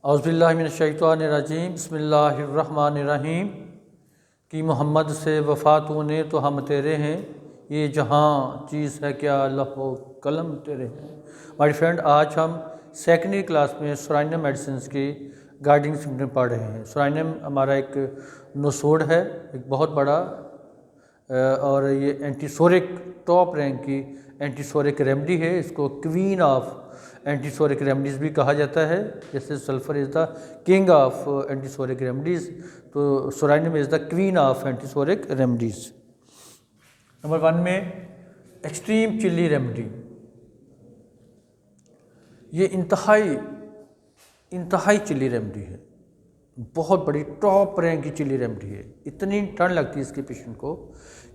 औज़ुबिल्लाहिमिनश्शैतानिर्रजीम बिस्मिल्लाहिर्रहमानिर्रहीम कि मोहम्मद से वफ़ा तूने तो हम तेरे हैं, ये जहाँ चीज़ है क्या लौह कलम तेरे हैं। माय फ्रेंड, आज हम सेकेंडरी क्लास में सोरानियम मेडिसिन की गाइडिंग सिम्टम पढ़ रहे हैं। सोरानियम हमारा एक नोसोड है, एक बहुत बड़ा और ये एंटीसोरिक टॉप रैंक की एंटीसोरिक रेमेडी है। इसको क्वीन ऑफ एंटीसोरिक रेमडीज़ भी कहा जाता है। जैसे sulphur is the king of antipsoric remedies, तो psorinum is the queen of antipsoric remedies. Number 1 में एक्सट्रीम चिली रेमडी। ये इंतहाई चिली रेमडी है, बहुत बड़ी टॉप रैंक की चिली रेमडी है। इतनी ठंड लगती है इसके पेशेंट को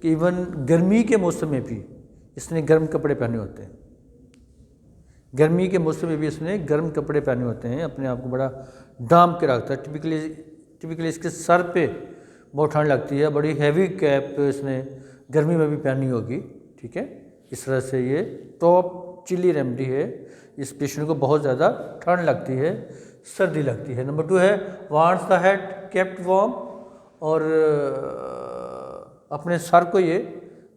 कि इवन गर्मी के मौसम में भी इसने गर्म कपड़े पहने होते हैं। गर्मी के मौसम में भी इसने गर्म कपड़े पहने होते हैं, अपने आप को बड़ा डाम के रखता है। टिपिकली इसके सर पे बहुत ठंड लगती है, बड़ी हैवी कैप इसने गर्मी में भी पहनी होगी। ठीक है, इस तरह से ये टॉप चिली रेमडी है। इस पेशेंट को बहुत ज़्यादा ठंड लगती है, सर्दी लगती है। नंबर 2 है wants the head kept warm, और अपने सर को ये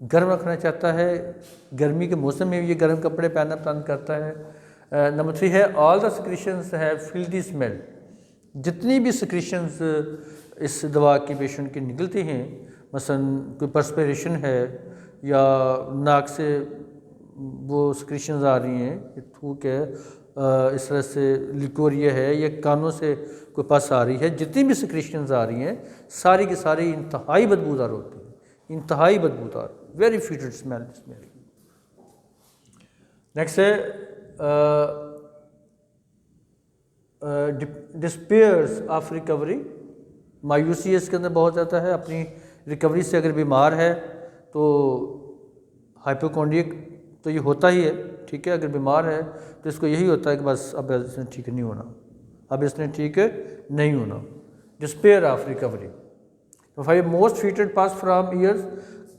गर्म रखना चाहता है। गर्मी के मौसम में भी ये गर्म कपड़े पहनना पसंद करता है। नंबर 3 है ऑल द सिक्रीशंस है फिल्दी स्मेल। जितनी भी सिक्रीशंस इस दवा की पेशेंट की निकलती हैं, मसलन कोई पर्सपिरेशन है या नाक से वो सिक्रीशंस आ रही हैं, थूक है, इस तरह से लिकोरिया है, या कानों से कोई पस आ रही है, जितनी भी सिक्रीशंस आ रही हैं सारी की सारी इंतहाई बदबूदार होती हैं, इंतहाई बदबूदार, वेरी फीटेड स्मेल। नेक्स्ट है डिस्पेयर्स ऑफ रिकवरी। मायूसी इसके अंदर बहुत ज़्यादा है, अपनी रिकवरी से अगर बीमार है तो हाइपोकॉन्ड्रियक तो ये होता ही है। ठीक है, अगर बीमार है तो इसको यही होता है कि बस अब इसने ठीक नहीं होना, अब इसने ठीक नहीं होना। Despair of recovery. तो 5 मोस्ट फीटेड पास फ्राम ईयर्स।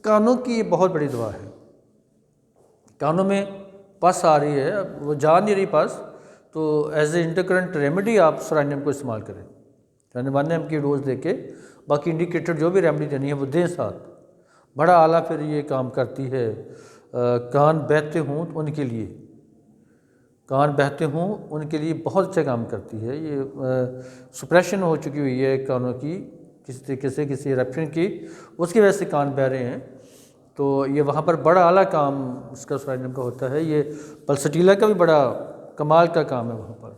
कानों की ये बहुत बड़ी दवा है। कानों में पस आ रही है, अब वो जा नहीं रही पस, तो एज ए इंटरकरेंट रेमेडी आप सोरानियम को इस्तेमाल करें। सोरानियम की डोज देके बाकी इंडिकेटेड जो भी रेमेडी देनी है वो दें साथ। बड़ा आला फिर ये काम करती है। कान बहते हों तो उनके लिए, कान बहते हों उनके लिए बहुत अच्छा काम करती है। ये सुप्रेशन हो चुकी हुई है कानों की किसी तरीके से, किसी इरप्शन की, उसकी वजह से कान बह रहे हैं, तो ये वहाँ पर बड़ा आला काम इसका सोरानियम का होता है। ये पल्सटीला का भी बड़ा कमाल का काम है वहाँ पर।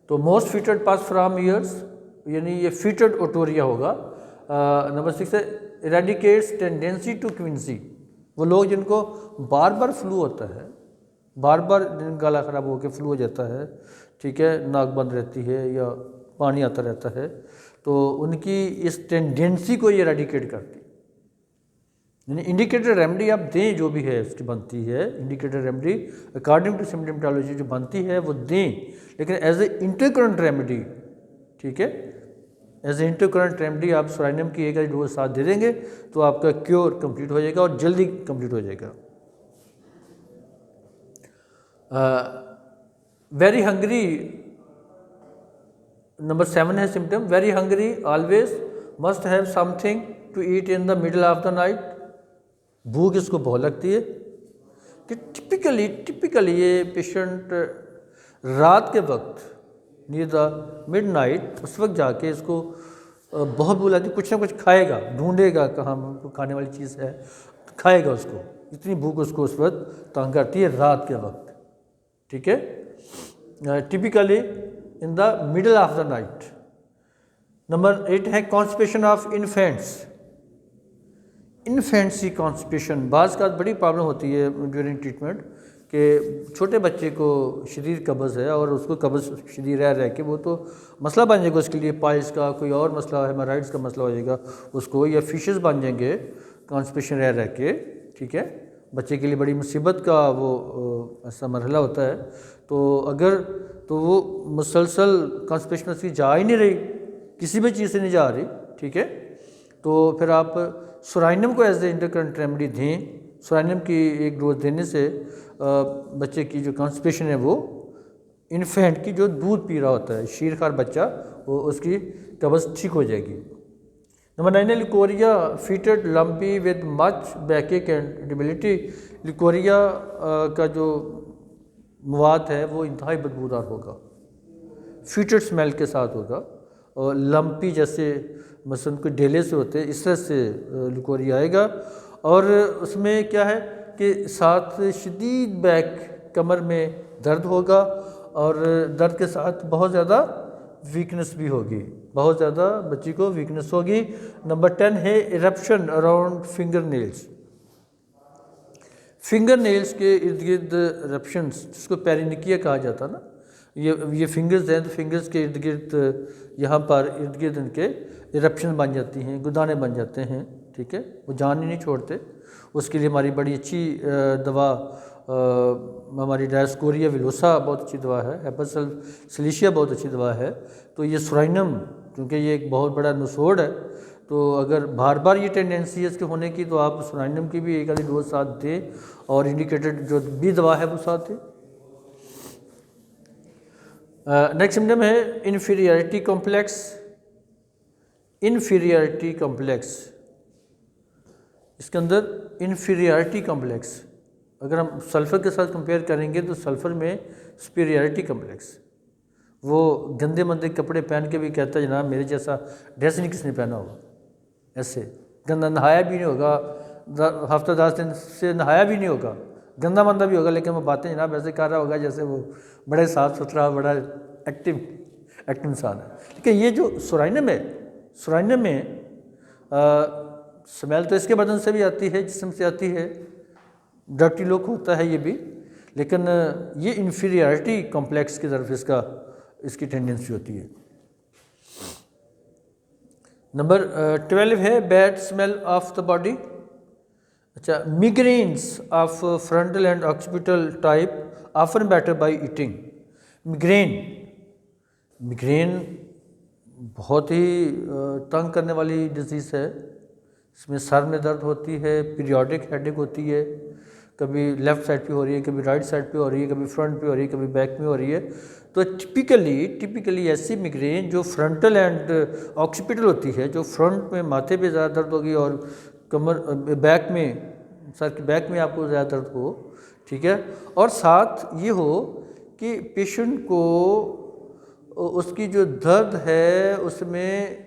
तो मोस्ट फीटेड पास फ्राम ईयर्स, यानी ये फीटेड ओटोरिया होगा। नंबर 6 है इरेडिकेट्स टेंडेंसी टू क्विंसी। वो लोग जिनको बार बार फ्लू होता है, बार बार गला ख़राब होकर फ्लू हो जाता है, ठीक है, नाक बंद रहती है या पानी आता रहता है, तो उनकी इस टेंडेंसी को ये इरेडिकेट करती है। यानी इंडिकेटर रेमेडी आप दें, जो भी है उसकी बनती है indicator remedy according to symptomatology जो बनती है वो दें, लेकिन एज ए इंटरकरेंट रेमेडी, ठीक है, एज ए इंटरकरेंट रेमेडी आप सोरानियम की एक डोज साथ दे देंगे तो आपका क्योर कंप्लीट हो जाएगा और जल्दी कंप्लीट हो जाएगा। Very hungry. नंबर 7 है symptom very hungry, always must have something to eat in the middle of the night. भूख इसको बहुत लगती है कि टिपिकली ये पेशेंट रात के वक्त नियर द मिड नाइट उस वक्त जाके इसको बहुत भूख लगती है, कुछ ना कुछ खाएगा, ढूंढेगा कहाँ खाने वाली चीज़ है, खाएगा उसको। इतनी भूख उसको उस वक्त तंग करती है रात के वक्त। ठीक है, typically in the middle of the night. Number 8 है कॉन्स्टिपेशन ऑफ इन्फेंट्स। इन्फेंट्स की कॉन्स्टिपेशन बाज़ का बड़ी प्रॉब्लम होती है ड्यूरिंग ट्रीटमेंट, कि छोटे बच्चे को शदीद कब्ज़ है और उसको कब्ज़ शदीद रह के वो तो मसला बन जाएगा उसके लिए, पाइल्स का कोई और मसला, हेमोराइड्स का मसला हो जाएगा उसको, या फिशेस बन जाएंगे कॉन्स्टिपेशन रह के। ठीक है, बच्चे के लिए बड़ी मुसीबत का वो ऐसा मरहला होता है। तो अगर तो वो मुसलसल कॉन्स्टिपेशन उसकी जा ही नहीं रही, किसी भी चीज़ से नहीं जा रही, ठीक है, तो फिर आप सोरानियम को एज ए इंटरकरेंट रेमेडी दें। सोरानियम की एक डोज देने से बच्चे की जो कॉन्स्टिपेशन है वो इन्फेंट की जो दूध पी रहा होता है, शीरखार बच्चा, वो उसकी कब्ज़ ठीक हो जाएगी। नंबर 9 है leucorrhoea fetid lumpy with much backache and debility. Leucorrhoea का जो मवाद है वो इंतहाई बदबूदार होगा, फीटेड स्मेल के साथ होगा, और लम्पी जैसे मसलन कोई ढेले से होते हैं इस तरह से लिकोरिया आएगा। और उसमें क्या है कि साथ शदीद बैक, कमर में दर्द होगा, और दर्द के साथ बहुत ज़्यादा वीकनेस भी होगी, बहुत ज़्यादा बच्ची को वीकनेस होगी। नंबर 10 है eruption around finger nails. Finger nails के इर्द गिर्द इरप्शंस, जिसको पेरिनिकिया कहा जाता है ना, ये फिंगर्स हैं, तो फिंगर्स के इर्द गिर्द यहाँ पर इर्द गिर्द इनके इरप्शन बन जाती हैं, गुदाने बन जाते हैं, ठीक है, वो जान ही नहीं छोड़ते। उसके लिए हमारी बड़ी अच्छी दवा, हमारी डायस्कोरिया विलोसा बहुत अच्छी दवा है, हेपस सिलिशिया बहुत अच्छी दवा है। तो ये सुराइनम, क्योंकि ये एक बहुत बड़ा नसोड़ है, तो अगर बार बार ये टेंडेंसी है इसके होने की, तो आप सुराइनम की भी एक आधी डोज साथ दें, और इंडिकेटेड जो भी दवा है वो साथ दें। नेक्स्ट सिम्टम है इन्फीरियरिटी कॉम्प्लेक्स। इन्फीरियरिटी कॉम्प्लेक्स, इसके अंदर इन्फीरियरिटी कॉम्प्लेक्स, अगर हम सल्फ़र के साथ कंपेयर करेंगे तो सल्फ़र में सुपीरियरिटी कॉम्प्लेक्स, वो गंदे मंदे कपड़े पहन के भी कहता है जनाब मेरे जैसा ड्रेस नहीं किसने पहना होगा, ऐसे गंदा नहाया भी नहीं होगा, हफ्ता 10 दिन से नहाया भी नहीं होगा, गंदा मंदा भी होगा, लेकिन वो बातें जनाब ऐसे कर रहा होगा जैसे वो बड़े साफ़ सुथरा, बड़ा एक्टिव इंसान है। लेकिन ये जो सुराइनम है, सुराइनम में स्मेल तो इसके बदन से भी आती है, जिस्म से आती है, डर्टी लुक होता है ये भी, लेकिन ये इन्फीरियरिटी कॉम्प्लेक्स की तरफ इसकी टेंडेंसी होती है। नंबर 12 है bad smell of the body. अच्छा, migraines of frontal and occipital type often better by eating. Migraine बहुत ही तंग करने वाली डिजीज़ है। इसमें सर में दर्द होती है, पीरियोडिक हेडेक होती है, कभी लेफ़्ट साइड पे हो रही है, कभी राइट साइड पे हो रही है, कभी फ्रंट पे हो रही है, कभी बैक में हो रही है। तो टिपिकली ऐसी मिग्रेन जो फ्रंटल एंड ऑक्सीपिटल होती है, जो फ्रंट में माथे पे ज़्यादा दर्द होगी और कमर बैक में, सर के बैक में आपको ज़्यादा दर्द हो, ठीक है, और साथ ये हो कि पेशेंट को उसकी जो दर्द है उसमें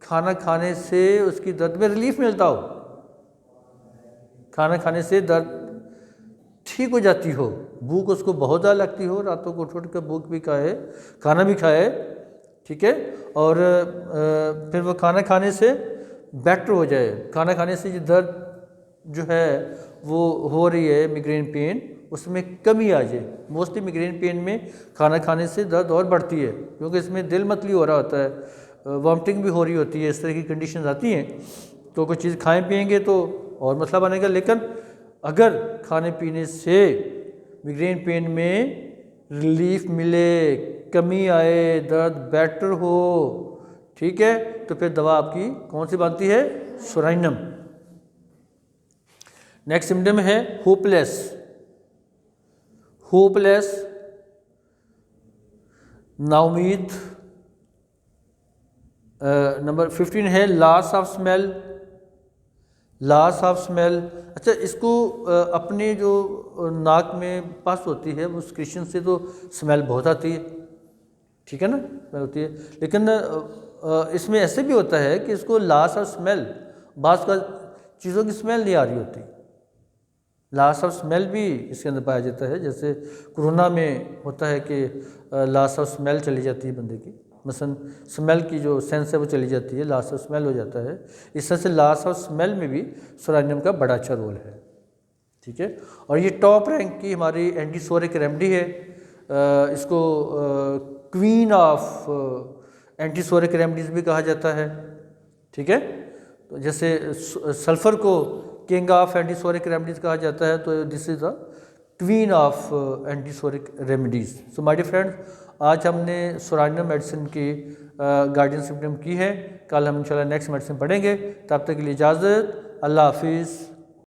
खाना खाने से उसकी दर्द में रिलीफ मिलता हो, खाना खाने से दर्द ठीक हो जाती हो, भूख उसको बहुत ज़्यादा लगती हो, रातों को उठ कर भूख भी खाए, खाना भी खाए, ठीक है, और फिर वो खाना खाने से बेटर हो जाए, खाना खाने से जो दर्द जो है वो हो रही है मिग्रेन पेन, उसमें कमी आ जाए। मोस्टली मिग्रेन पेन में खाना खाने से दर्द और बढ़ती है, क्योंकि इसमें दिल मतली हो रहा होता है, वॉमिटिंग भी हो रही होती है, इस तरह की कंडीशन आती हैं। तो कोई चीज़ खाएं पिएंगे तो और मसला बनेगा, लेकिन अगर खाने पीने से मिग्रेन पेन में रिलीफ मिले, कमी आए, दर्द बेटर हो, ठीक है, तो फिर दवा आपकी कौन सी बनती है? सुराइनम। नेक्स्ट सिम्टम है होपलेस। नाउमीद। नंबर 15 है लॉस ऑफ स्मेल। अच्छा, इसको अपने जो नाक में पस होती है वो सिक्रीशन से तो स्मेल बहुत आती है, ठीक है ना, स्मेल होती है, लेकिन इसमें ऐसे भी होता है कि इसको लॉस ऑफ स्मेल, बाज़ का चीज़ों की स्मेल नहीं आ रही होती, लॉस ऑफ स्मेल भी इसके अंदर पाया जाता है। जैसे कोरोना में होता है कि लॉस ऑफ स्मेल चली जाती है बंदे की, मसलन स्मेल की जो सेंस है वो चली जाती है, लॉस ऑफ स्मेल हो जाता है। इस तरह से लॉस ऑफ स्मेल में भी सुराइनम का बड़ा अच्छा रोल है, ठीक है। और ये टॉप रैंक की हमारी एंटीसोरिक रेमेडी है, इसको क्वीन ऑफ एंटीसोरिक रेमेडीज़ भी कहा जाता है, ठीक है। तो जैसे सल्फ़र को किंग ऑफ एंटीसोरिक रेमेडीज़ कहा जाता है, तो this is the queen of antipsoric remedies. So my dear friends, आज हमने सुराइनम मेडिसिन की गाइडेंस सिम्टम की है, कल हम इंशाल्लाह नेक्स्ट मेडिसिन पढ़ेंगे। तब तक के लिए इजाज़त, अल्लाह हाफिज़।